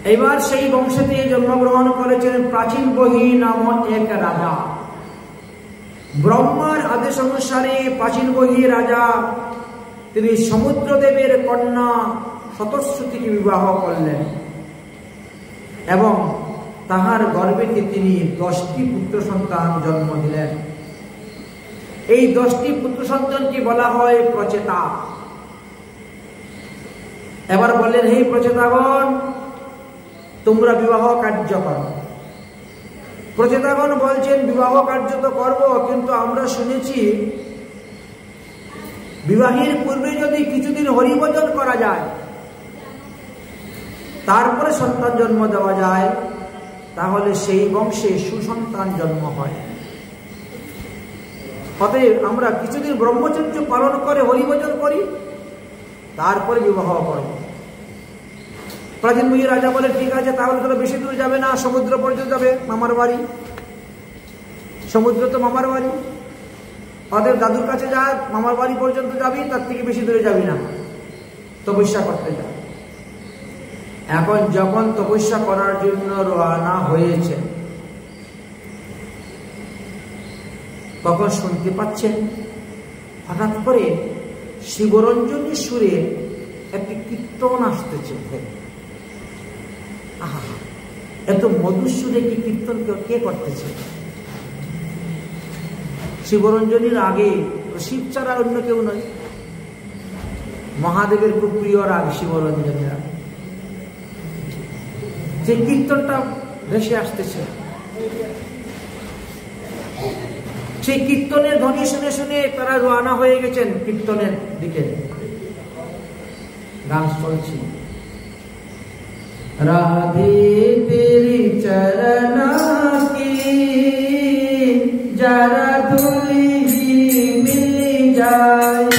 এবার সেই বংশেতে জন্মগ্রহণ করেছেন প্রাচীন বহি নামক এক রাজা। ব্রহ্মার আদেশ অনুসারে প্রাচীন বহি রাজা তিনি সমুদ্রদেবের কন্যা শতশ্রুতিকে বিবাহ করলেন এবং তাহার গর্ভেতে তিনি 10টি পুত্র সন্তান জন্ম দিলেন। এই 10টি পুত্র সন্তানকে বলা হয় প্রচেতা। এবার বললেন, হে প্রচেতাগণ, তোমরা বিবাহ কার্য করো। প্রচেতাগণ বলছেন, বিবাহ কার্য তো করবো, কিন্তু আমরা শুনেছি বিবাহের পূর্বে যদি কিছুদিন হরিভজন করা যায়, তারপরে সন্তান জন্ম দেওয়া যায়, তাহলে সেই বংশে সুসন্তান জন্ম হয়। অতএব আমরা কিছুদিন ব্রহ্মচর্য পালন করে হরিভজন করি, তারপরে বিবাহ করব। প্রাচীন বহি রাজা বলে, ঠিক আছে, তাহলে তোরা বেশি দূর যাবে না, সমুদ্র পর্যন্ত যাবে, মামার বাড়ি। সমুদ্র তো মামার বাড়ি, অতএব দাদুর কাছে যা, মামার বাড়ি পর্যন্ত যাবি, তার থেকে বেশি দূরে যাবি না, তপস্যা করতে যা। এখন যখন তপস্যা করার জন্য রওনা হয়েছে, তখন শুনতে পাচ্ছেন হঠাৎ করে শিবরঞ্জনী সুরে একটি কীর্তন আসতেছে। আহা, এত মধুর সুরে কি কীর্তন কে করতেছে? শিবরঞ্জনীর আগে শিব ছাড়া অন্য কেউ নয়। মহাদেবের খুব প্রিয় রাগ শিবরঞ্জনীর রাগ। যে কীর্তনটা ভেসে আসতেছে, সেই কীর্তনের ধ্বনি শুনে শুনে তারা রওনা হয়ে গেছেন কীর্তনের দিকে। গান চলছে, রাধে তেরি চরণ কি जरा धूली मिल जाए,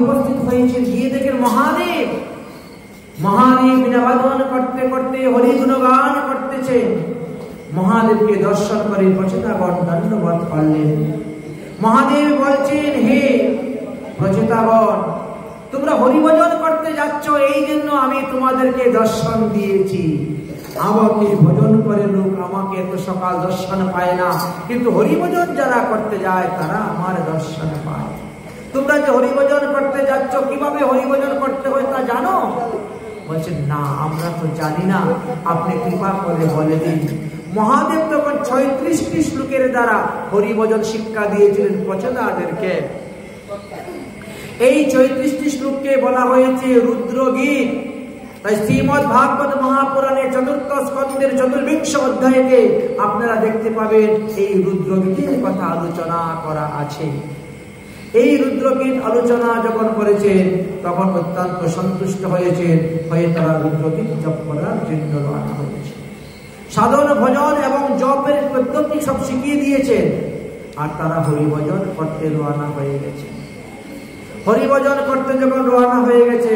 উপস্থিত হয়েছেন, গিয়ে দেখেন মহাদেব নিবেদন করতে করতে হরি গুণগান করতেছেন। মহাদেবকে দর্শন করে প্রচেতাগণ দণ্ডবত করলেন। মহাদেব বলছেন, হে প্রচেতাগণ, তোমরা হরিভজন করতে যাচ্ছ, এই জন্য আমি তোমাদেরকে দর্শন দিয়েছি। আমাকে ভজন করে লোক আমাকে এত সকাল দর্শন পায় না, কিন্তু হরিভজন যারা করতে যায় তারা আমার দর্শন পায়। তোমরা যে হরিভজন করতে যাচ্ছ, কিভাবে হরিভজন করতে হয় তা জানো? বলছেন, না, আমরা তো জানি না, আপনি কৃপা করে বলে দিন। মহাদেব তখন 36টি শ্লোকের দ্বারা হরিভজন শিক্ষা দিয়েছিলেন প্রচেতাদেরকে। এই 34টি শ্লোককে বলা হয়েছে রুদ্রগীত। তাই শ্রীমদ্ ভাগবত মহাপুরাণের 4th স্কন্ধের 24 অধ্যায়েতে আপনারা দেখতে পাবেন এই রুদ্রগীতের কথা আলোচনা করা আছে। এই রুদ্রগীত আলোচনা যখন করেছেন তখন অত্যন্ত সন্তুষ্ট হয়েছেন, হয়ে তারা রুদ্রগীত জপ করার জন্য রওনা হয়েছে। সাধন ভজন এবং জপের পদ্ধতি সব শিখিয়ে দিয়েছেন, আর তারা হরিভজন করতে রওনা হয়ে গেছে। হরিভজন করতে যখন রওনা হয়ে গেছে,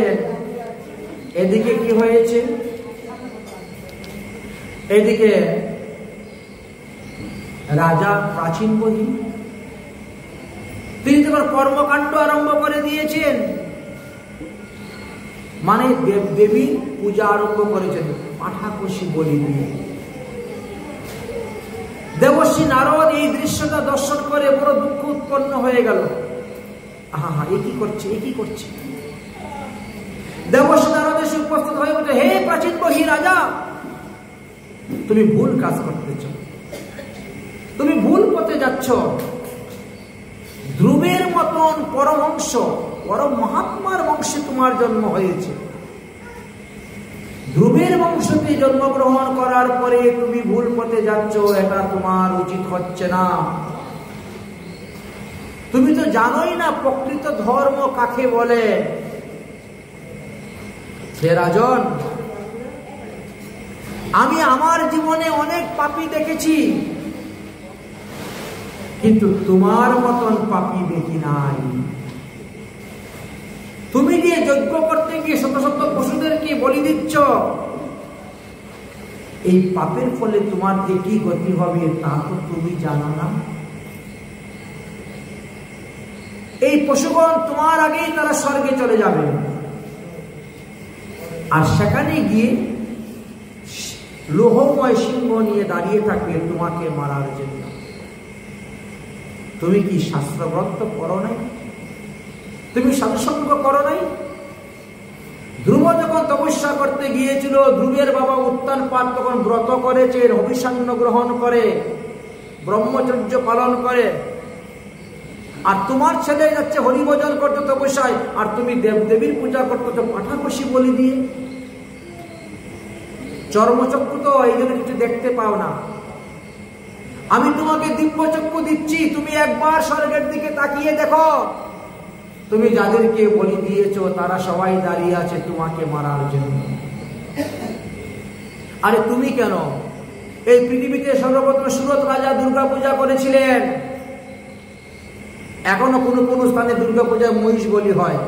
এদিকে কি হয়েছে? এদিকে রাজা প্রাচীন বহি তিনি যখন কর্মকাণ্ড আরম্ভ করে দিয়েছেন, মানে দেবদেবীর পূজা আরম্ভ করেছেন পাঠাকোশী বলি দিয়ে। দেবর্ষি নারদ এই দৃশ্যটা দর্শন করে বড় দুঃখ উৎপন্ন হয়ে গেল। আহা, এ কি করছে, এ কি করছে? দেবর্ষি নারদ এসে উপস্থিত হয়ে বলছে, হে প্রাচীন বহি রাজা, তুমি ভুল কাজ করতেছ, তুমি ভুল পথে যাচ্ছ। ধ্রুবের মতন পরমহংস, পরম মহাত্মার বংশে তোমার জন্ম হয়েছে। ধ্রুবের বংশতে জন্মগ্রহণ করার পরে তুমি ভুল পথে যাচ্ছ, এটা তোমার উচিত হচ্ছে না। তুমি তো জানোই না প্রকৃত ধর্ম কাকে বলে। হে রাজন, আমি আমার জীবনে অনেক পাপী দেখেছি, কিন্তু তোমার মতন পাপী দেখি নাই। তুমি গিয়ে যজ্ঞ করতে গিয়ে শত শত পশুদেরকে বলি দিচ্ছ, এই পাপের ফলে তোমার যে কি গতি হবে তা তো তুমি জানো না। এই পশুগণ তোমার আগেই তারা স্বর্গে চলে যাবে, আর সেখানে গিয়ে লোহময় সিংহ নিয়ে দাঁড়িয়ে থাকবে তোমাকে মারার জন্য। তুমি কি শাস্ত্রগ্রন্থ পড়ো নাই? তুমি সাধুসঙ্গ করো নাই? ধ্রুব যখন তপস্যা করতে গিয়েছিল, ধ্রুবের বাবা উত্তানপাদ তখন ব্রত করেছেন, অভিসন্ন গ্রহণ করে, ব্রহ্মচর্য পালন করে, আর তোমার ছেলে যাচ্ছে হরিভজন করতে তপস্যায়, আর তুমি দেবদেবীর পূজা করতে পাঠাকোশী বলি দিয়ে। চর্মচক্ষু তো এই জন্য কিছু দেখতে পাও না। আমি তোমাকে দিব্য চক্ষু দিচ্ছি, তুমি একবার স্বর্গের দিকে তাকিয়ে দেখো, তুমি যাদেরকে বলি দিয়েছো তারা সবাই দাঁড়িয়ে আছে তোমাকে মারার জন্য। আরে তুমি কেন? এই পৃথিবীতে সর্বপ্রথম সুরত রাজা দুর্গা পূজা করেছিলেন। এখনো কোনো কোনো স্থানে দুর্গা পূজায় মহিষ বলি হয়।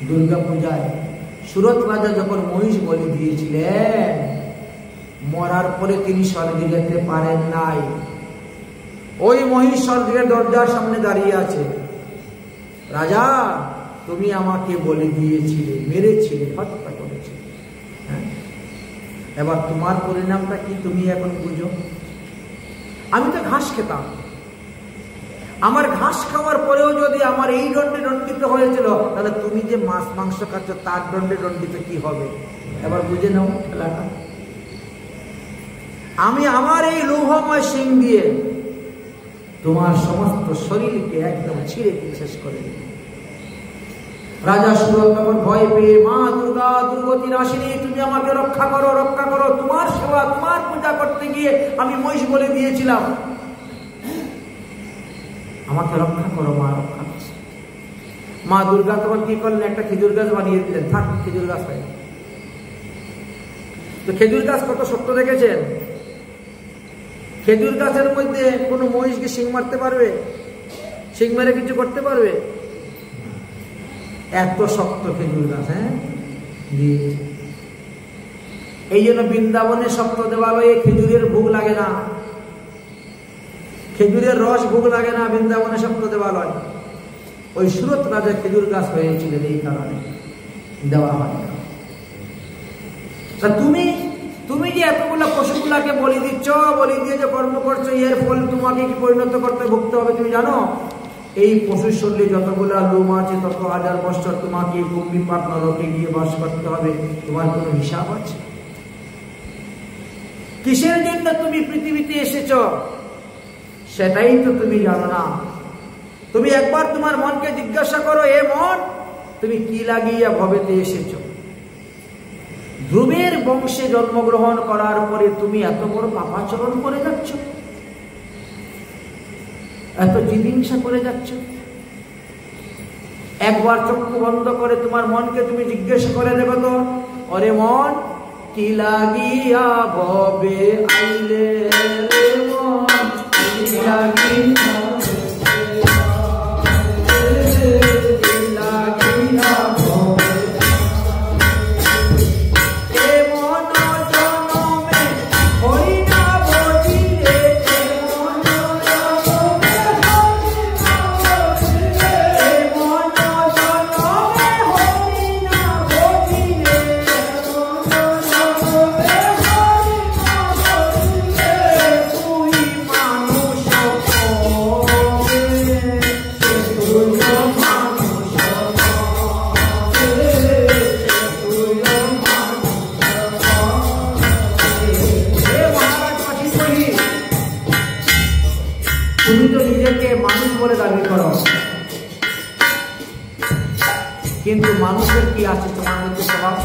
দুর্গা পূজায় সুরত রাজা যখন মহিষ বলি দিয়েছিলেন, মরার পরে তিনি স্বর্গে যেতে পারেন নাই। ওই মহিষ স্বর্গের দরজার সামনে দাঁড়িয়ে আছে। রাজা, তুমি আমাকে বলে দিয়েছিলে, মেরেছিলে, হত্যা করেছিলে, এবার তোমার পরিণামটা কি তুমি এখন বুঝো? আমি তো ঘাস খেতাম, আমার ঘাস খাওয়ার পরেও যদি আমার এই দণ্ডে দণ্ডিত হয়েছিল, তাহলে তুমি যে মাছ মাংস খাচ্ছ তার দণ্ডে দণ্ডিত কি হবে? এবার বুঝে নাও খেলাটা। আমি আমার এই লৌহময় শিং দিয়ে তোমার সমস্ত শরীরকে একদম ছিঁড়ে শেষ করে দিই। রাজা সুরত তখন ভয় পেয়ে, মা দুর্গা, দুর্গতি নাশিনী, তুমি আমাকে রক্ষা করো, রক্ষা করো, তোমার সেবা, তোমার পূজা করতে গিয়ে আমি মহিষ বলে দিয়েছিলাম, আমাকে রক্ষা করো মা, রক্ষা করো। মা দুর্গা তখন কি করলেন? একটা খেজুর গাছ বানিয়ে দিলেন, থাক খেজুর গাছ হয়। তো খেজুর গাছ কত শক্ত দেখেছেন? খেজুর গাছের মধ্যে কোনো মহিষকে শিং মারতে পারবে? শিং মেরে কিছু করতে পারবে? এত শক্ত খেজুর গাছ। হ্যাঁ, এই জন্য বৃন্দাবনে শক্ত দেবালয়ে খেজুরের ভোগ লাগে না, খেজুরের রস ভোগ লাগে না বৃন্দাবনে শক্ত দেবালয়। ওই সুরত রাজা খেজুর গাছ হয়েছিলেন, এই কারণে দেওয়া হয় না। তা তুমি যে এতগুলো পশুগুলাকে বলি দিচ্ছ, বলি দিয়ে যে কর্ম করছো, এর ফল তোমাকে কি পরিণত করতে ভুগতে হবে তুমি জানো? এই পশুর শরীরে যতগুলা লোম আছে তত হাজার বছর তোমাকে গম্ভীরপাত নরকে গিয়ে বাস করতে হবে। তোমার কোনো হিসাব আছে? কিসের জন্য তুমি পৃথিবীতে এসেছ সেটাই তো তুমি জানো না। তুমি একবার তোমার মনকে জিজ্ঞাসা করো, এ মন, তুমি কি লাগিয়া ভবেতে এসেছ? ধ্রুবের বংশে জন্মগ্রহণ করার পরে তুমি এত বড় পাপাচরণ করে যাচ্ছ, এত জিনিংসা করে যাচ্ছ। একবার চক্ষু বন্ধ করে তোমার মনকে তুমি জিজ্ঞেস করে দেবে তো, অরে মন, কি লাগিয়া ভবে আইলে রে মন, কি লাগিয়া কিন্তু মানুষের কি আছে তোমার মধ্যে স্বভাব?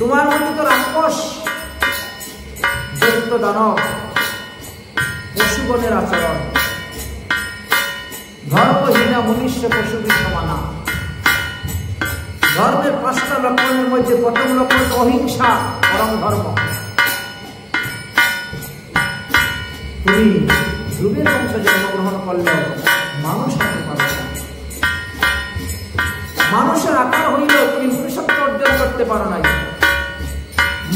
তোমার মধ্যে তো রাক্ষস, দৈত্য, দানব, পশুগণের আচরণ, ধর্মহীনা মনুষ্য পশুকে সমানা। ধর্মের 5টা লক্ষণের মধ্যে প্রথম লক্ষণ অহিংসা, পরম ধর্ম। তুমি ধ্রুবের বংশে জন্মগ্রহণ করলেও মানুষ হতে পারবে না। মানুষের আকার হইলেও তুমি মনুষ্যত্ব অর্জন করতে পারো নাই।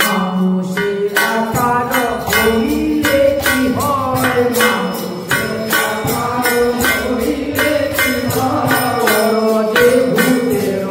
মানুষের আকার হইলে কি হয়? মানুষের আকার হইলে কি হয়? করজে ভূতের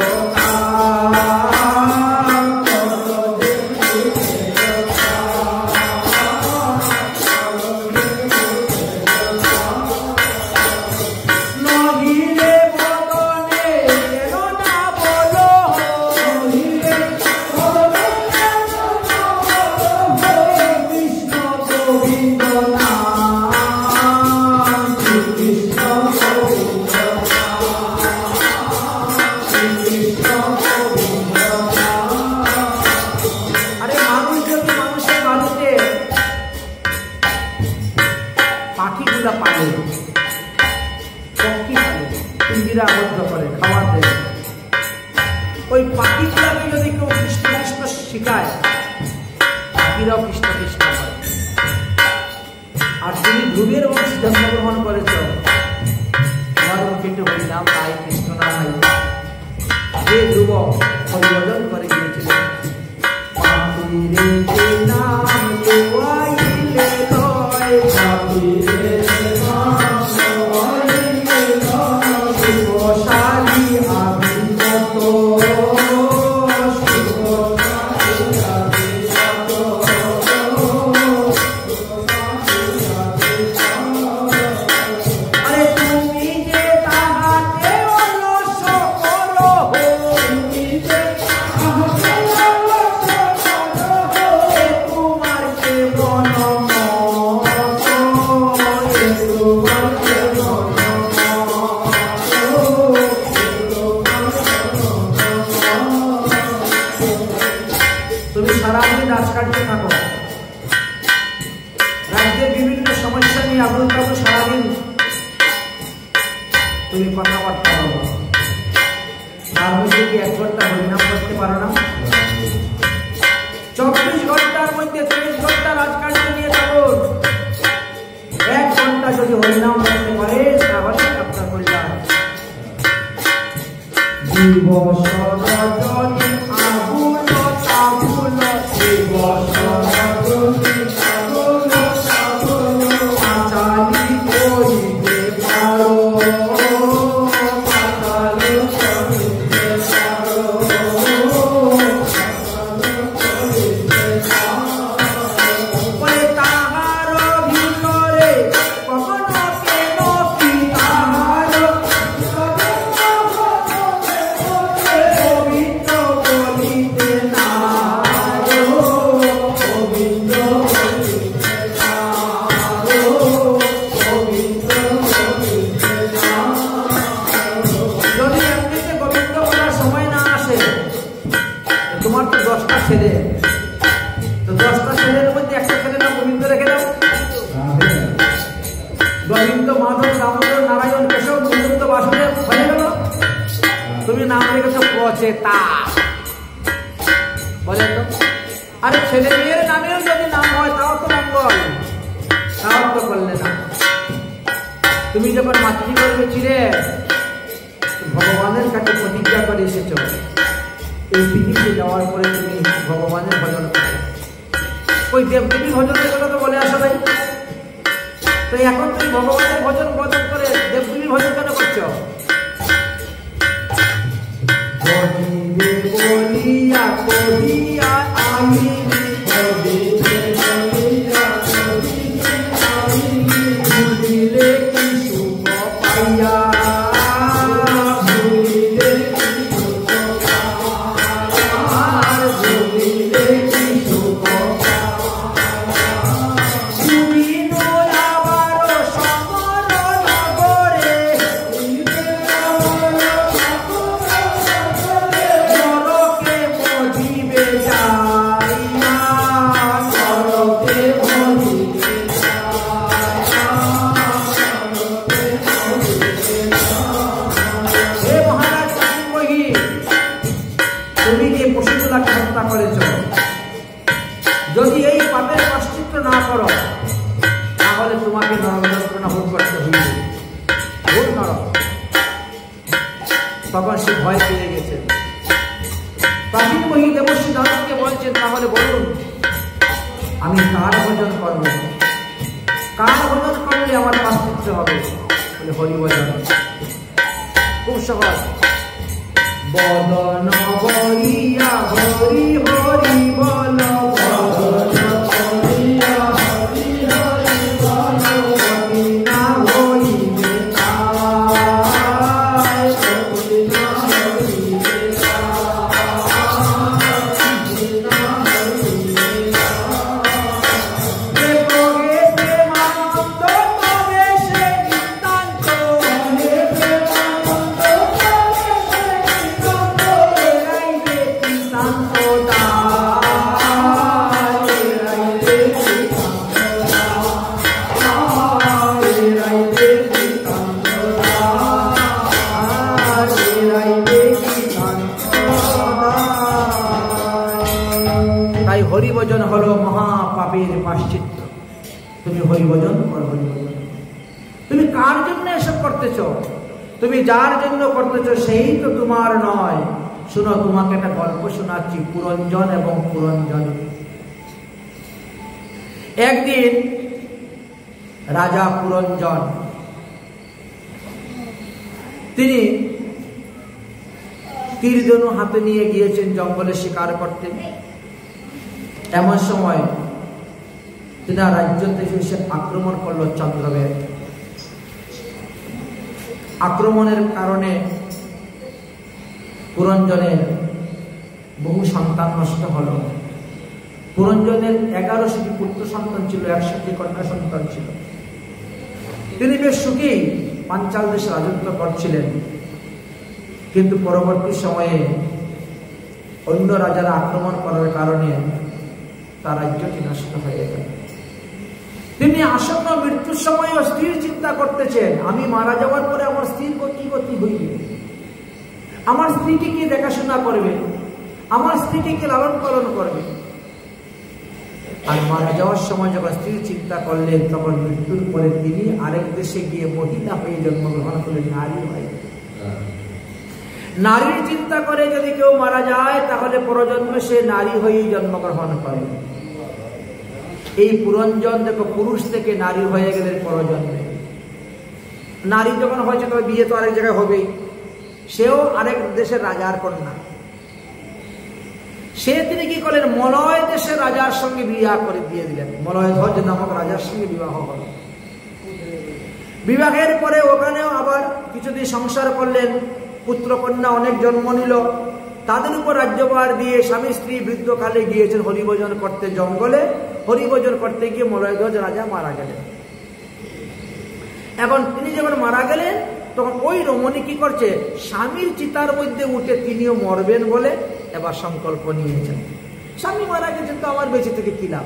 শিখায়, পাখিরাও কৃষ্ণ কৃষ্ণ হয়। আর তুমি ধ্রুবের বংশে জন্মগ্রহণ করেছ, তোমার মুখে একটু হরিনাম নাই, কৃষ্ণ নাম নাই। যে ধ্রুব হরিভজন করে গিয়েছিলেন, তুমি কথাবার্তা বলো, তার মধ্যে কি 1 ঘন্টা হরিনাম করতে পারো না? 24 ঘন্টার মধ্যে 23 ঘন্টা রাজকার্য নিয়ে হরিনাম করতে পারে তাহলে আপনার কল্যাণ। দিবস রজনী আগুন তাগুল, দিবস রজনী আগুন তাগুল, পাঁচালি করিতে পারো, পাঁচালি করিতে পারো, বলে তাহার ভিতরে কখনো কেন কি তাহার গোবিন্দ বলিতে না, গোবিন্দ বলিতে না, গোবিন্দ বলিতে না। যদি এমনিতে গোবিন্দ বলার সময় না আসে, তোমার তো 10টা ছেলে, তো 10টা ছেলের মধ্যে একটা ছেলে না গোবিন্দ রেখে দাও। গোবিন্দ, মাধব, দামোদর, নারায়ণ, কেশব, মুকুন্দ, বাসুদেব হয়ে গেল। তুমি নাম রেখেছ প্রচেতা, বলেন তো। আরে ছেলে মেয়ের নামেও যদি নাম হয় তাও তো মঙ্গল, তাও তো করলে না। তুমি যখন মাতৃ করবে চিরে, ভগবানের কাছে প্রতিজ্ঞা করে এসেছ, এই পৃথিবীতে যাওয়ার পরে তুমি ভগবানের ভজন করো। ওই দেবদেবীর ভজনের কথা তো বলে আসো নাই, তো এখন তুমি ভগবানের ভজন বদল করে দেবদেবীর ভজন কেন করছো? বলিয়া কহিয়া আইনি, বলিলে ভুলিলে কি সুখ পাইয়া, ভুলিলে কি সুখ পাইয়া, ভুলিলে কি সুখ পাইয়া। তুমি নোরাবার সমর নগরে, নরকে মজিবে যাইয়া, নরকে মজিবে যাইয়া। হে মহারাজ কাশিমহি, তুমি যে পশুগুলাকে হত্যা করেছ, যদি এই পাপের প্রায়শ্চিত্ত না করো তাহলে তোমাকে নরক যন্ত্রণা ভোগ করতে হইবে, ভোগ নরক। তখন সে ভয় পেয়ে গেছে। কাশিমহি দেবশ্রী নারদকে বলছেন, তাহলে বলুন আমি কার ভজন করব, কার ভজন করলে আমার প্রায়শ্চিত্ত হবে? বলে হরি ভজন। খুব সহজ। বদন বলিয়া হরি হরি বল, বদন বলিয়া হরি হরি বল, অতি না হইবে তাই, অতি না হইবে তাই, না হইবে তাই। প্রেমে প্রেমানন্দ তবে সে নিতান্ত, হে প্রেমানন্দ তবে সে নিতান্ত, এরাইবে কি শান্ত দায়, এরাইবে কি শান্ত দায়, এরাইবে কি শান্ত দায়, এরাইবে কি শান্ত দায়। তাই হরিভজন হলো মহাপাপের প্রায়শ্চিত্ত। তুমি হরিভজন করো, হরিভজন। তুমি কার জন্য এসব করতেছ? তুমি যার জন্য করতেছ সেই তো তোমার নয়। শুনো, তোমাকে একটা গল্প শোনাচ্ছি, পুরঞ্জন এবং পুরঞ্জনী। একদিন রাজা পুরঞ্জন তিনি তীরধনু হাতে নিয়ে গিয়েছেন জঙ্গলে শিকার করতে। এমন সময় তিনার রাজ্য থেকে এসে আক্রমণ করলো চন্দ্রবেদ। আক্রমণের কারণে পুরঞ্জনের বহু সন্তান নষ্ট হলো। পুরঞ্জনের 11টি পুত্র সন্তান ছিল, 100টি কন্যা সন্তান ছিল। তিনি বেশ সুখী পাঞ্চাল দেশে রাজত্ব করছিলেন। কিন্তু পরবর্তী সময়ে অন্য রাজারা আক্রমণ করার কারণে তার রাজ্যটি নষ্ট হয়ে গেল। তিনি আসন্ন মৃত্যুর সময় স্ত্রীর চিন্তা করতেছেন, আমি মারা যাওয়ার পরে আমার স্ত্রীর কি গতি হইবে, আমার স্ত্রীকে কে দেখাশোনা করবে, আমার স্ত্রীকে কে লালন পালন করবে। আর মারা যাওয়ার সময় যখন স্ত্রী চিন্তা করলেন, তখন মৃত্যুর পরে তিনি আরেক দেশে গিয়ে মহিলা হয়ে জন্মগ্রহণ করলেন, নারী হয়ে। নারীর চিন্তা করে যদি কেউ মারা যায় তাহলে পরজন্মে সে নারী হয়েই জন্মগ্রহণ করে। এই পুরঞ্জন দেখো, পুরুষ থেকে নারী হয়ে গেলেন পরজন্মে। নারী যখন হয়েছে তবে বিয়ে তো আরেক জায়গায় হবেই, সেও আরেক দেশের রাজার কন্যা। তিনি কি করলেন, মলয় দেশের রাজার সঙ্গে বিবাহ করে দিয়ে দিলেন। মলয় ধ্বজ নামক রাজার সঙ্গে বিবাহ হল। বিবাহের পরে ওখানেও আবার কিছুদিন সংসার করলেন, পুত্র কন্যা অনেক জন্ম নিল। তাদের উপর রাজ্যভার দিয়ে স্বামী স্ত্রী বৃদ্ধকালে গিয়েছেন হরিভজন করতে জঙ্গলে। হরিভজন করতে গিয়ে মলয় ধ্বজ রাজা মারা গেলেন। এখন তিনি যখন মারা গেলেন তখন ওই রমণী কি করছে, স্বামীর চিতার মধ্যে উঠে তিনিও মরবেন বলে এবার সংকল্প নিয়েছেন। স্বামী মারা গেছেন তো আমার বেঁচে থেকে কি লাভ।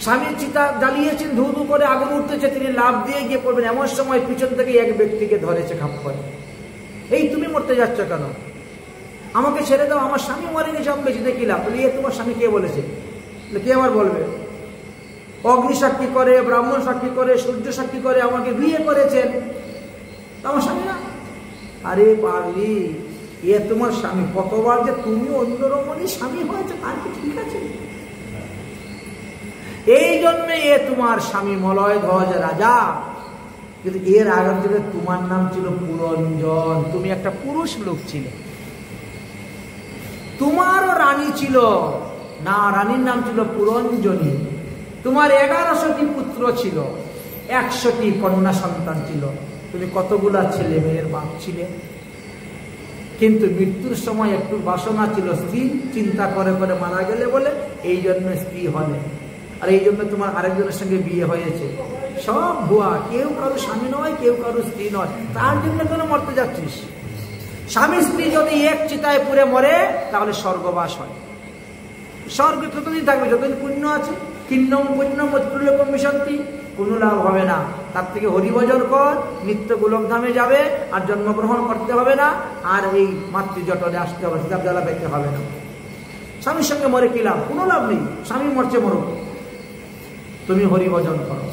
স্বামীর চিতা জ্বালিয়েছেন, ধু ধু করে আগুন উঠতেছে, তিনি লাভ দিয়ে গিয়ে পড়বেন। এমন সময় পিছন থেকে এক ব্যক্তিকে ধরেছে খাপ করে, এই তুমি মরতে যাচ্ছ কেন, আমাকে ছেড়ে দাও, আমার স্বামী মরে গেছে, আমি বেঁচে থেকে কি লাভ। বলি, এ তোমার স্বামী কে বলেছে? কে আবার বলবে? অগ্নি সাক্ষী করে, ব্রাহ্মণ সাক্ষী করে, সূর্য সাক্ষী করে আমাকে বিয়ে করেছেন, আমার স্বামী না। আরে পারলি, এ তোমার স্বামী। কতবার যে তুমি অন্য রমণী স্বামী হয়েছে তার কি ঠিক আছে? এই জন্যে এ তোমার স্বামী মলয় ধ্বজ রাজা। কিন্তু এর আগের যুগে তোমার নাম ছিল পুরঞ্জন, তুমি একটা পুরুষ লোক ছিলে। তোমারও রানী ছিল না, রানীর নাম ছিল পুরঞ্জনী। তোমার 1100টি পুত্র ছিল, 100টি কন্যা সন্তান ছিল। তুমি কতগুলা ছেলে মেয়ের বাপ ছিলে। কিন্তু মৃত্যুর সময় একটু বাসনা ছিল, স্ত্রী চিন্তা করে করে মারা গেলে বলে এই জন্য স্ত্রী হলে। আর এই জন্য তোমার আরেকজনের সঙ্গে বিয়ে হয়েছে। সব ভুয়া, কেউ কারো স্বামী নয়, কেউ কারো স্ত্রী নয়। তার জন্য কেন মরতে যাচ্ছিস? স্বামী স্ত্রী যদি এক চিতায় পুড়ে মরে তাহলে স্বর্গবাস হয়। স্বর্গ কতদিন থাকবে? যতদিন পুণ্য আছে। কিন্নম পুণ্যম মৃত্যুলোকম বিশন্তি, কোনো লাভ হবে না। তার থেকে হরিভজন কর, নিত্য গোলকধামে যাবে, আর জন্মগ্রহণ করতে হবে না, আর এই মাতৃজটনে আসতে হবে, হিসাব জ্বালা পেতে হবে না। স্বামীর সঙ্গে মরে কি লাভ? কোনো লাভ নেই। স্বামী মরছে, মরুক, তুমি হরিভজন করো,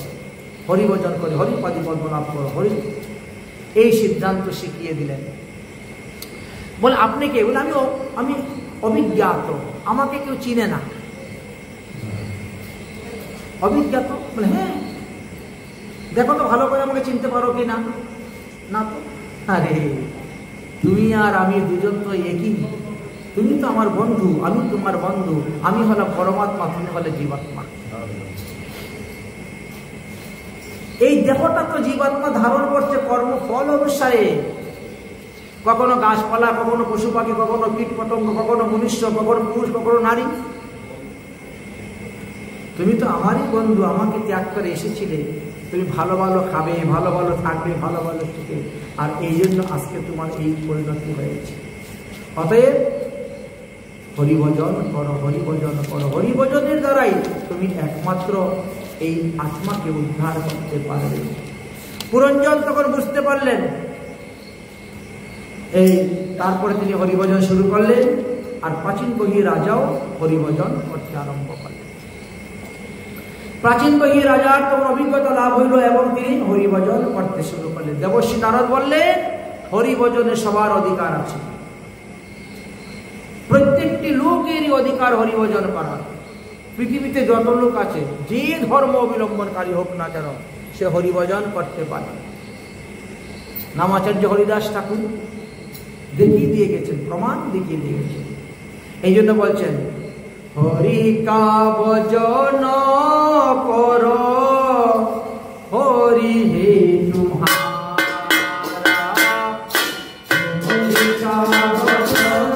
হরিভজন করে হরিপাদি পদ্ম লাভ করো। হরি এই সিদ্ধান্ত শিখিয়ে দিলেন। বলে আপনি কে? বলে আমি অভিজ্ঞাত, আমাকে কেউ চিনে না। অভিজ্ঞাত? বলে হ্যাঁ, দেখো তো ভালো করে আমাকে চিনতে পারো কি না। না তো। আরে তুমি আর আমি দুজন তো একই। তুমি তো আমার বন্ধু, আমি তোমার বন্ধু। আমি হলাম পরমাত্মা, তুমি হলে জীবাত্মা। এই দেহটা তো জীবাত্মা ধারণ করছে কর্মফল অনুসারে। কখনো গাছপালা, কখনো পশু পাখি, কখনো কীট পতঙ্গ, কখনো মনুষ্য, কখনো পুরুষ, কখনো নারী। তুমি তো আমারই বন্ধু, আমাকে ত্যাগ করে এসেছিলে। তুমি ভালো ভালো খাবে, ভালো ভালো থাকবে, ভালো ভালো থেকে, আর এই জন্য আজকে তোমার এই পরিণতি হয়েছে। অতএব হরিভজন করো, হরিভজন করো। হরিভজনের দ্বারাই তুমি একমাত্র এই আত্মাকে উদ্ধার করতে পারবে। পুরঞ্জন তখন বুঝতে পারলেন। তারপরে তিনি হরিভজন শুরু করলেন, আর প্রাচীন বহি রাজাও হরিভজন করতে আরম্ভ করলেন। প্রাচীন বহি রাজার তখন অভিজ্ঞতা লাভ হইল এবং তিনি হরিভজন করতে শুরু করলেন। দেবশ্রী নারদ বললেন, হরিভজনে সবার অধিকার আছে, প্রত্যেকটি লোকেরই অধিকার হরিভজন করার। পৃথিবীতে যত লোক আছে, যে ধর্ম অবলম্বনকারী হোক না কেন, সে হরিভজন করতে পারে। নামাচার্য হরিদাস ঠাকুর দেখিয়ে দিয়ে গেছেন, প্রমাণ দেখিয়ে দিয়ে গেছেন। এই জন্য বলছেন, হরি কা ভজন কর, হরি হে তুমহারা। হরি কা ভজন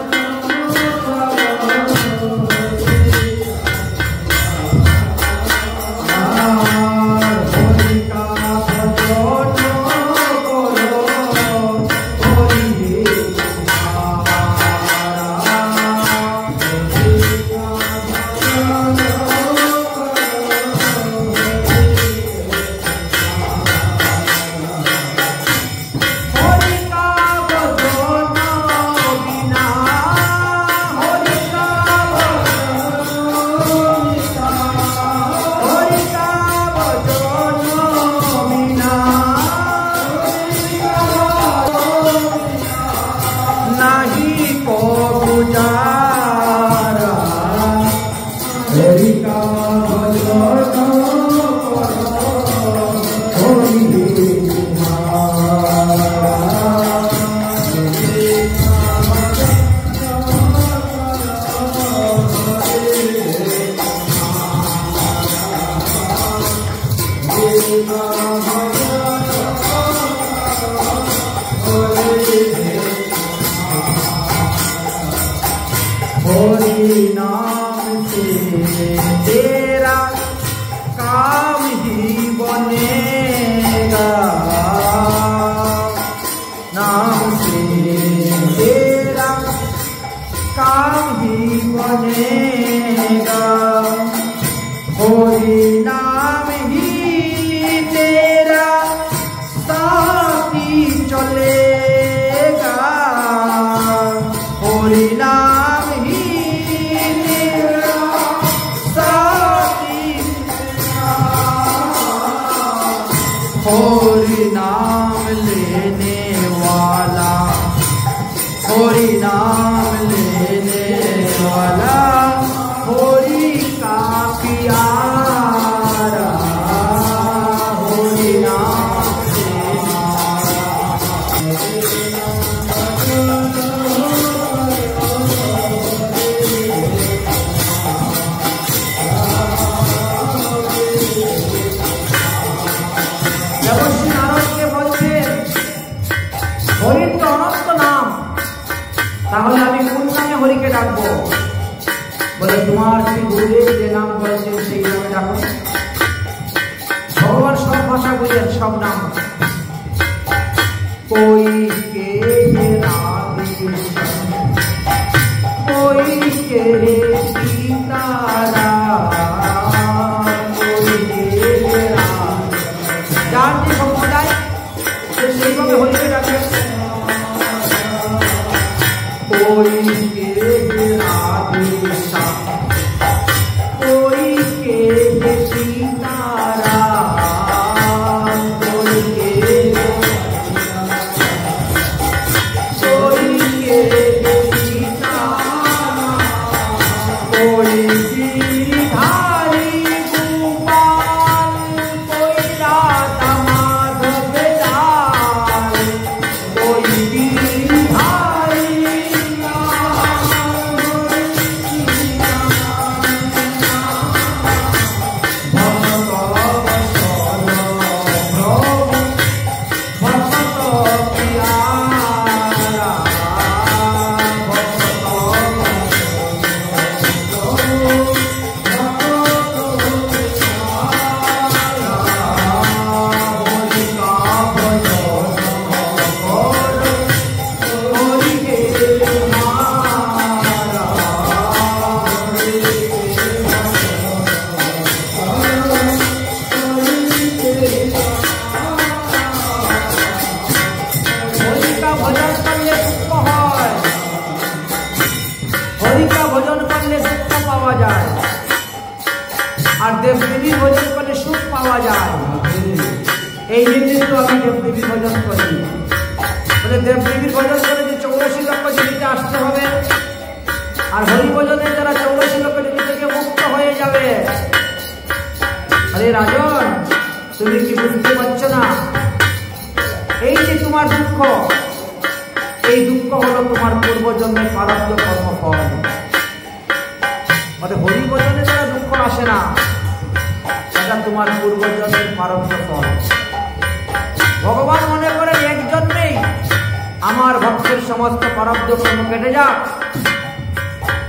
हरि नाम से तेरा काम ही बनेगा, नाम से तेरा काम ही बनेगा, हरि नाम ही तेरा साथी चलेगा, हरि नाम ही तेरा साथी, हरि नाम लेने वाला, हरि नाम लेने वाला, हरि का प्यारा, हरि नाम দেবশ্রী নারদকে বলছেন হরির তো অনন্ত নাম, তাহলে আমি কোন নামে হরিকে ডাকবো? বলে তোমার শ্রী গুরুদেব যে নাম বলেছেন সেই নামে ডাকো। ভগবান সব ভাষা বুঝেন, সব নাম। कोई के राधे कोई के सीतारा, कोई के राधे, যার যে সম্প্রদায় সে সেইভাবে হরিকে ডাকে। कोई के राधे कोई के सीतारा, कोई के कोई गिरधारी गोपाल, कोई राधा माधव लाल, कोई गिरधारी আর দেবদেবীর ভজন করলে সুখ পাওয়া যায়। এই জন্য তো আমি দেবদেবীর ভজন করি। বলে দেবদেবীর ভজন করে যে 84 লক্ষ জীবিতে আসতে হবে, আর হরি ভজনের দ্বারা 84 লক্ষ জীবিত থেকে মুক্ত হয়ে যাবে। আরে রাজন, তুমি কি বুঝতে পারছো না? এই যে তোমার দুঃখ, এই দুঃখ হলো তোমার পূর্বজন্মের প্রারব্ধ কর্মফল। মানে হরি ভজনের দ্বারা দুঃখ আসে না, এটা তোমার পূর্বজন্মের প্রারব্ধ ফল। ভগবান মনে করেন এক জন্মেই আমার ভক্তের সমস্ত প্রারব্ধ কর্ম কেটে যাক,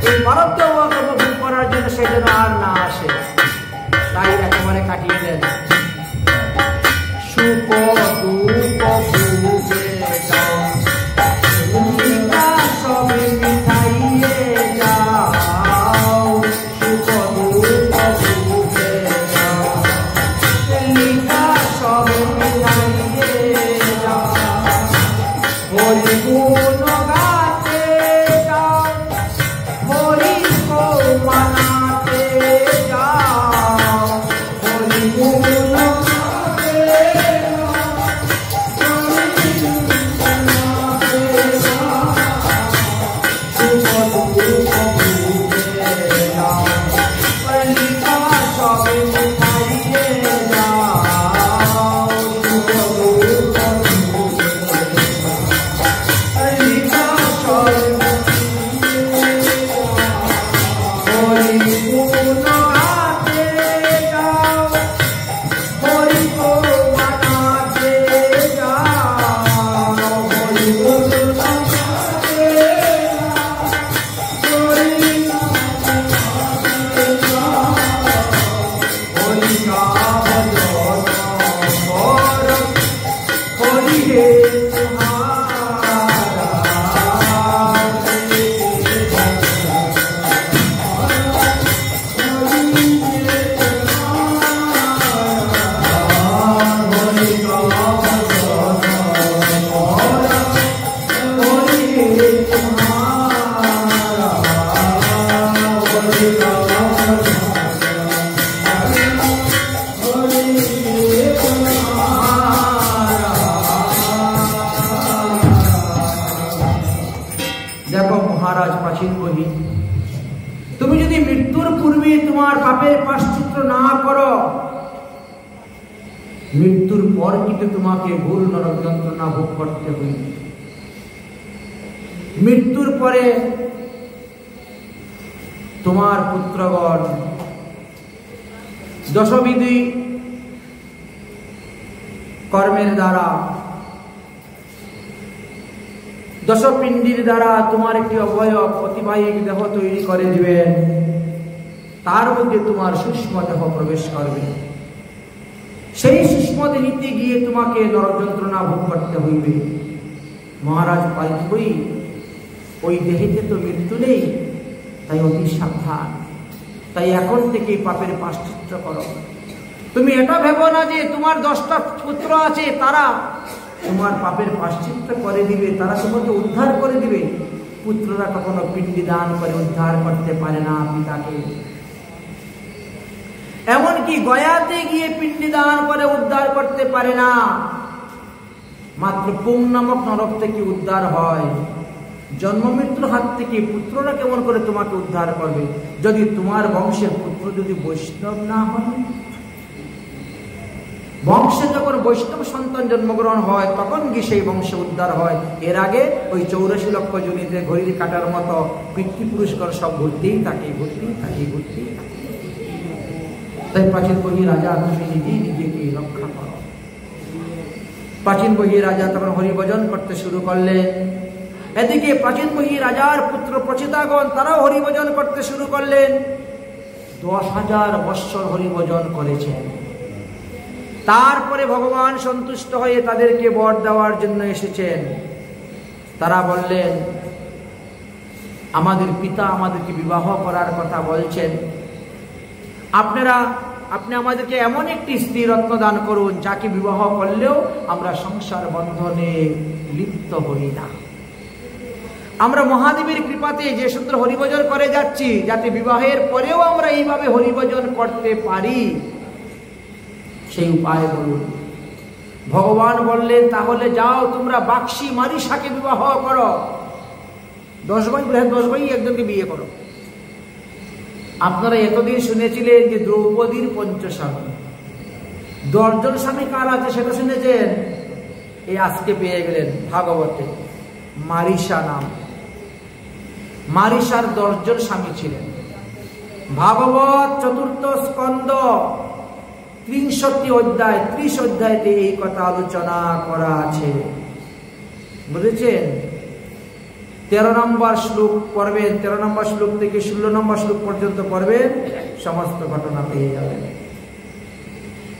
এই প্রারব্ধ কর্ম ভোগ করার জন্য সে যেন আর না আসে, তাই একেবারে কাটিয়ে দেন। সুখ দুঃখ ভুগে যাও, সবে মিঠাইয়ে যাও, সুখ দুঃখ ভুগে যাও, সবে মিঠাইয়ে যাও, হরি গুণ গাতে যাও, হরি কো মানাতে যাও, হরি গুণ Hori দেখো মহারাজ প্রাচীন বহি, তুমি যদি মৃত্যুর পূর্বে তোমার পাপের প্রায়শ্চিত্ত না করো, মৃত্যুর পর কিন্তু তোমাকে ঘোর নরক যন্ত্রণা ভোগ করতে হইবে। মৃত্যুর পরে তোমার পুত্রগণ দশবিধি কর্মের দ্বারা, দশপিণ্ডির দ্বারা তোমার একটি অবয়ব অতিবাহিক দেহ তৈরি করে দিবেন, তার মধ্যে তোমার সূক্ষ্ম দেহ প্রবেশ করবে। সেই সূক্ষ্ম দেহিতে গিয়ে তোমাকে নরক যন্ত্রণা ভোগ করতে হইবে। মহারাজ পালবই ওই দেহেতে তো মৃত্যু নেই, তাই অতি সাবধান। তাই এখন থেকে পাপের প্রায়শ্চিত্ত করো। তুমি এটা ভেবো না যে তোমার 10টা পুত্র আছে, তারা তোমার পাপের প্রায়শ্চিত্ত করে দিবে, তারা তোমাকে উদ্ধার করে দিবে। পুত্ররা কখনো পিণ্ডি দান করে উদ্ধার করতে পারে না পিতাকে। এমনকি গয়াতে গিয়ে পিণ্ডি দান করে উদ্ধার করতে পারে না। মাত্র পুং নামক নরক থেকে উদ্ধার হয়। জন্ম মৃত্যুর হাত থেকে পুত্ররা কেমন করে তোমাকে উদ্ধার করবে, যদি তোমার বংশের পুত্র যদি বৈষ্ণব না হয়? বংশে যখন বৈষ্ণব সন্তান জন্মগ্রহণ হয় তখন কি সেই বংশে উদ্ধার হয়। এর আগে ওই 84 লক্ষ জনিতে ঘড়ির কাটার মতো পিতৃপুরুষগণ সব ঘুরতেই থাকে, ঘুরতেই থাকে, ঘুরতেই থাকে। তাই প্রাচীন বহি রাজা, তুমি নিজেই নিজেকে রক্ষা করো। প্রাচীন বহি রাজা তখন হরিভজন করতে শুরু করলেন। এদিকে প্রাচীন বহি রাজার পুত্র প্রচিতাগণ তারাও হরিভজন করতে শুরু করলেন। 10,000 বৎসর হরিভজন করেছেন। তারপরে ভগবান সন্তুষ্ট হয়ে তাদেরকে বর দেওয়ার জন্য এসেছেন। তারা বললেন, আমাদের পিতা আমাদেরকে বিবাহ করার কথা বলছেন, আপনি আমাদেরকে এমন একটি স্ত্রী রত্ন দান করুন যাকে বিবাহ করলেও আমরা সংসার বন্ধনে লিপ্ত হই না। আমরা মহাদেবের কৃপাতে যে সূত্র হরিভজন করে যাচ্ছি, যাতে বিবাহের পরেও আমরা এইভাবে হরিভজন করতে পারি, সেই উপায় বলুন। ভগবান বললেন, তাহলে যাও তোমরা বাক্সী মারিসাকে বিবাহ করো। 10 ভাই একজনকে বিয়ে করো। আপনারা এতদিন শুনেছিলেন যে দ্রৌপদীর পঞ্চস্বামী, 10 জন স্বামী কার আছে সেটা শুনেছেন? এই আজকে পেয়ে গেলেন ভাগবতে। মারিসা নাম, মারিসার 10 জন স্বামী ছিলেন। ভাগবত 4th স্কন্ধ 63 অধ্যায় 30 অধ্যায়তে এই কথা আলোচনা করা আছে, বুঝেছেন? 13 নম্বর শ্লোক পড়বেন, 13 নম্বর শ্লোক থেকে 16 নম্বর শ্লোক পর্যন্ত পড়বেন, সমস্ত ঘটনা পেয়ে যাবেন।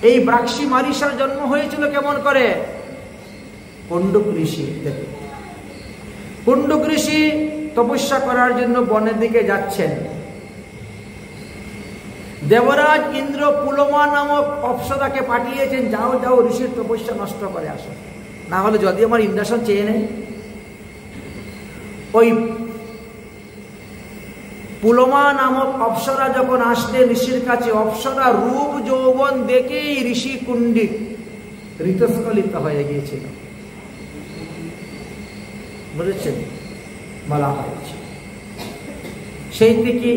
এই ব্রাক্সী মারিসার জন্ম হয়েছিল কেমন করে? কুণ্ডুক ঋষি। কুণ্ডুক ঋষি তপস্যা করার জন্য বনের দিকে যাচ্ছেন। দেবরাজ ইন্দ্র পুলমা নামক অপ্সরাকে পাঠিয়েছেন, যাও যাও ঋষির তপস্যা নষ্ট করে আসো, না হলে যদি আমার ইন্দ্রাসন চেয়ে নেয়। ওই পুলমা নামক অপ্সরা যখন আসলেন ঋষির কাছে, অপ্সরা রূপ যৌবন দেখেই ঋষি কুণ্ডিক ঋতস্খলিত হয়ে গিয়েছিল, বুঝেছেন? বলা হয়েছে সেই থেকে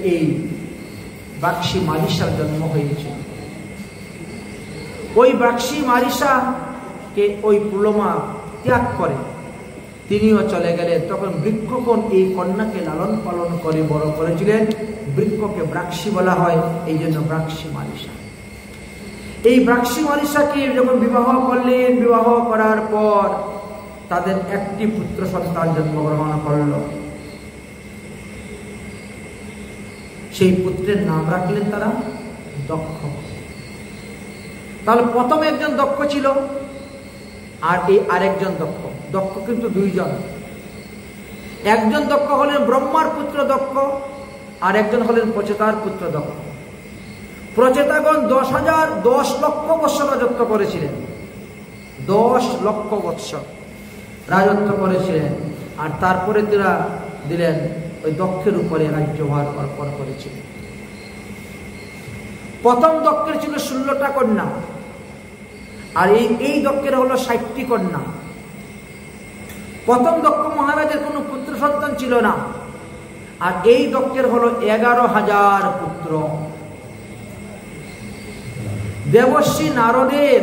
এই ব্রাক্সী মারিসার জন্ম হয়েছিল। ওই ব্রাক্সী মারিসাকে ওই পুলমা ত্যাগ করে তিনিও চলে গেলেন। তখন বৃক্ষগণ এই কন্যাকে লালন পালন করে বড় করেছিলেন। বৃক্ষকে ব্রাক্সী বলা হয়, এই জন্য ব্রাক্সী মারিসা। এই ব্রাক্সী মারিসাকে যখন বিবাহ করলেন, বিবাহ করার পর তাদের একটি পুত্র সন্তান জন্মগ্রহণ করল। সেই পুত্রের নাম রাখলেন তারা দক্ষ। তাহলে প্রথম একজন দক্ষ ছিল, আর এই আরেকজন দক্ষ। দক্ষ কিন্তু 2 জন। একজন দক্ষ হলেন ব্রহ্মার পুত্র দক্ষ, আর একজন হলেন প্রচেতার পুত্র দক্ষ। প্রচেতাগণ 10 লক্ষ বৎসর রাজত্ব করেছিলেন। 10 লক্ষ বৎসর রাজত্ব করেছিলেন। আর তারপরে তারা দিলেন ওই দক্ষের উপরে রাজ্যভার করেছিল। প্রথম দক্ষের ছিল 16টা কন্যা, আর এই দক্ষের হলো 60টি কন্যা। প্রথম দক্ষ মহারাজের কোনো পুত্র সন্তান ছিল না, আর এই দক্ষের হলো 11,000 পুত্র। দেবর্ষি নারদের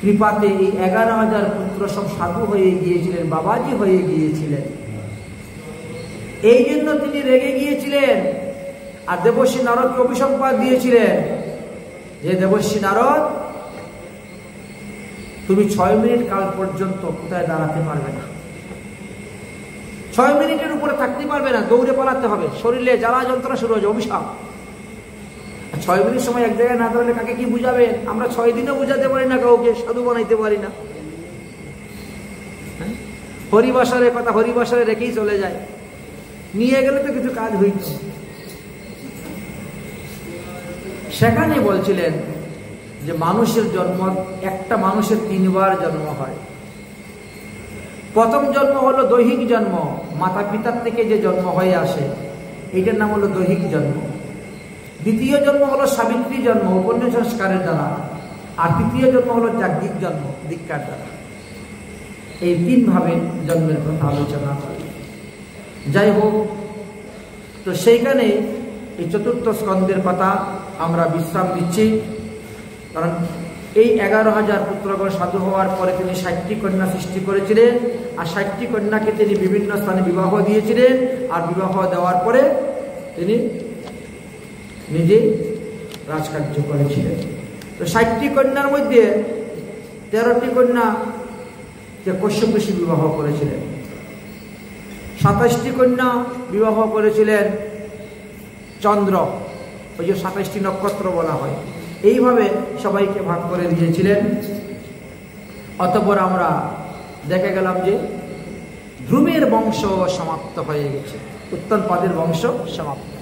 কৃপাতে এই 11,000 পুত্র সব সাধু হয়ে গিয়েছিলেন, বাবাজি হয়ে গিয়েছিলেন। এই জন্য তিনি রেগে গিয়েছিলেন, আর দেবর্ষি নারদকে অভিসম্পাদ দিয়েছিলেন যে দেবর্ষি নারদ, তুমি 6 মিনিট কাল পর্যন্ত কোথায় দাঁড়াতে পারবে না, 6 মিনিটের উপরে থাকতে পারবে না, দৌড়ে পালাতে হবে, শরীরে জ্বালা যন্ত্রণা শুরু হয়ে যাবে, অভিশাপ। 6 মিনিট সময় এক জায়গায় না দাঁড়ালে কাকে কি বুঝাবেন? আমরা 6 দিনও বুঝাতে পারি না, কাউকে সাধু বানাইতে পারি না। হরিবাসরের কথা হরিবাসরে রেখেই চলে যায়, নিয়ে গেলে তো কিছু কাজ হইত। সেখানে বলছিলেন যে মানুষের জন্ম, একটা মানুষের 3 বার জন্ম হয়। প্রথম জন্ম হলো দৈহিক জন্ম, মাতা পিতার থেকে যে জন্ম হয়ে আসে, এইটার নাম হলো দৈহিক জন্ম। দ্বিতীয় জন্ম হলো সাবিত্রী জন্ম, উপন্য সংস্কারের দ্বারা। আর তৃতীয় জন্ম হলো যাজ্ঞিক জন্ম, দীক্ষার দ্বারা। এই 3 ভাবে জন্মের কথা আলোচনা করে। যাই হোক, তো সেইখানে এই 4র্থ স্কন্ধের কথা আমরা বিশ্রাম দিচ্ছি, কারণ এই 11,000 পুত্রগণ সাধু হওয়ার পরে তিনি 60টি কন্যা সৃষ্টি করেছিলেন, আর 60টি কন্যাকে তিনি বিভিন্ন স্থানে বিবাহ দিয়েছিলেন। আর বিবাহ দেওয়ার পরে তিনি নিজে রাজকার্য করেছিলেন। তো 60টি কন্যার মধ্যে 13টি কন্যাকে কশ্যপ ঋষি বিবাহ করেছিলেন, 27টি কন্যা বিবাহ করেছিলেন চন্দ্র, ওই যে 27টি নক্ষত্র বলা হয়। এইভাবে সবাইকে ভাগ করে দিয়েছিলেন। অতঃপর আমরা দেখে গেলাম যে ধ্রুবের বংশ সমাপ্ত হয়ে গেছে, উত্তনপাদের বংশ সমাপ্ত।